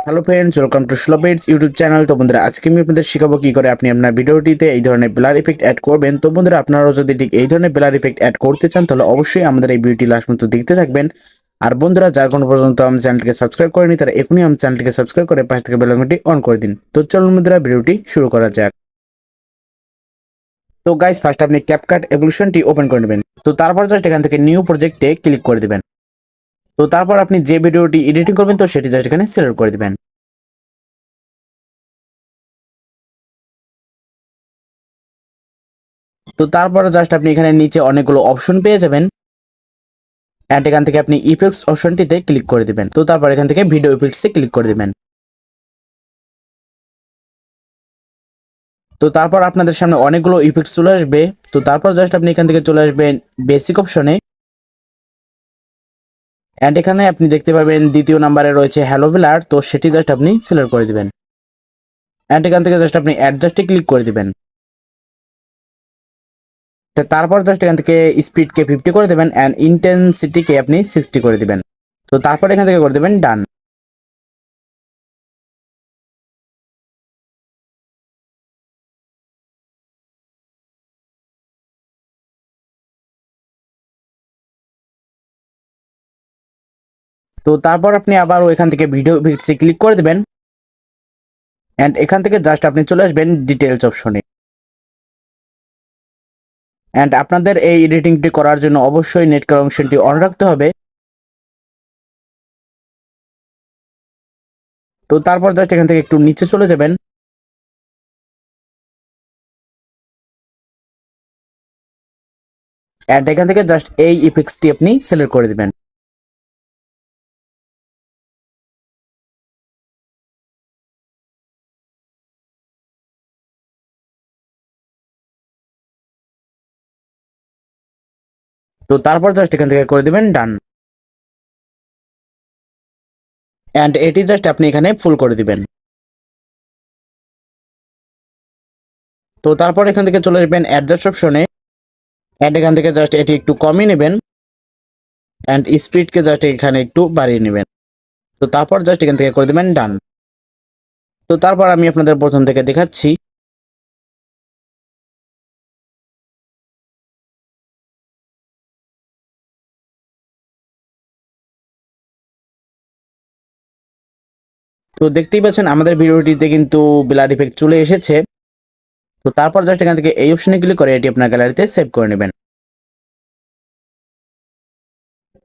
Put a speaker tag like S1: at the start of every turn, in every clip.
S1: Hello friends, welcome to সুলভ edits YouTube channel. তো বন্ধুরা, আজকে আমি আপনাদের শেখাবো কি করে আপনি আপনার ভিডিওটিতে এই ধরনের ব্লার ইফেক্ট অ্যাড করবেন। তো বন্ধুরা, আপনারাও যদি ঠিক এই ধরনের ব্লার ইফেক্ট অ্যাড করতে চান তাহলে অবশ্যই আমাদের এই ভিডিওটি লাস্ট পর্যন্ত দেখতে থাকবেন। আর বন্ধুরা, যার কোনো পর্যন্ত আমার চ্যানেলটিকে সাবস্ক্রাইব করেনি তারা এখনই আমার চ্যানেলটিকে সাবস্ক্রাইব করে পাশ থেকে বেল আইকনটি অন করে দিন। তো চলুন বন্ধুরা, ভিডিওটি শুরু করা যাক। তো গাইস, ফার্স্ট আপনি ক্যাপকাট অ্যাপ্লিকেশনটি ওপেন করে নেবেন। তো তারপর জাস্ট এখান থেকে নিউ প্রজেক্টে ক্লিক করে দিবেন। তো তারপর আপনি যে ভিডিওটি এডিটিং করবেন তো সেটি জাস্ট এখানে সিলেক্ট করে দিবেন। তো তারপর জাস্ট আপনি এখানে নিচে অনেকগুলো অপশন পেয়ে যাবেন। অ্যান্ড এখান থেকে আপনি ইফেক্টস অপশনটিতে ক্লিক করে দিবেন। তো তারপর এখান থেকে ভিডিও ইফেক্টসে ক্লিক করে দিবেন। তো তারপর আপনাদের সামনে অনেকগুলো ইফেক্টস চলে আসবে। তো তারপর জাস্ট আপনি এখান থেকে চলে আসবেন বেসিক অপশনে। অ্যান্ড এখানে আপনি দেখতে পাবেন দ্বিতীয় নাম্বারে রয়েছে হ্যালো ব্লার। তো সেটি জাস্ট আপনি সিলেক্ট করে দিবেন। অ্যান্ড এখান থেকে জাস্ট আপনি অ্যাডজাস্টে ক্লিক করে দিবেন। তারপর জাস্ট এখান থেকে স্পিডকে 50 করে দেবেন অ্যান্ড ইন্টেন্সিটিকে আপনি 60 করে দিবেন। তো তারপর এখান থেকে করে দেবেন ডান। তো তারপর আপনি আবার এখান থেকে ভিডিও ইফেক্টসে ক্লিক করে দেবেন। অ্যান্ড এখান থেকে জাস্ট আপনি চলে আসবেন ডিটেলস অপশনে। অ্যান্ড আপনাদের এই এডিটিংটি করার জন্য অবশ্যই নেট কানেকশনটি অন রাখতে হবে। তো তারপর জাস্ট এখান থেকে একটু নিচে চলে যাবেন। অ্যান্ড এখান থেকে জাস্ট এই ইফেক্টসটি আপনি সিলেক্ট করে দিবেন। তো তারপর জাস্ট এখান থেকে করে দিবেন ডান। অ্যান্ড এটি জাস্ট আপনি এখানে ফুল করে দিবেন। তো তারপর এখান থেকে চলে আসবেন অ্যাডজাস্ট অপশনে। অ্যান্ড এখান থেকে জাস্ট এটি একটু কমিয়ে নেবেন। অ্যান্ড স্পিডকে জাস্ট এখানে একটু বাড়িয়ে নেবেন। তো তারপর জাস্ট এখান থেকে করে দিবেন ডান। তো তারপর আমি আপনাদের প্রথম থেকে দেখাচ্ছি। তো দেখতেই পাচ্ছেন আমাদের ভিডিওটিতে কিন্তু ব্লার ইফেক্ট চলে এসেছে। তো তারপর জাস্ট এখান থেকে এই অপশনে ক্লিক করে এটি আপনার গ্যালারিতে সেভ করে নেবেন।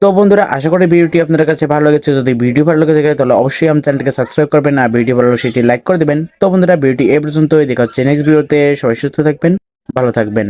S1: তো বন্ধুরা, আশা করি ভিডিওটি আপনাদের কাছে ভালো লেগেছে। যদি ভিডিও ভালো লেগে থাকে তাহলে অবশ্যই আমার চ্যানেলটিকে সাবস্ক্রাইব করবেন আর ভিডিও ভালো লাগলে সেটি লাইক করে দেবেন। তো বন্ধুরা, ভিডিওটি এই পর্যন্তই। দেখা হচ্ছে নেক্সট ভিডিওতে। সবাই সুস্থ থাকবেন, ভালো থাকবেন।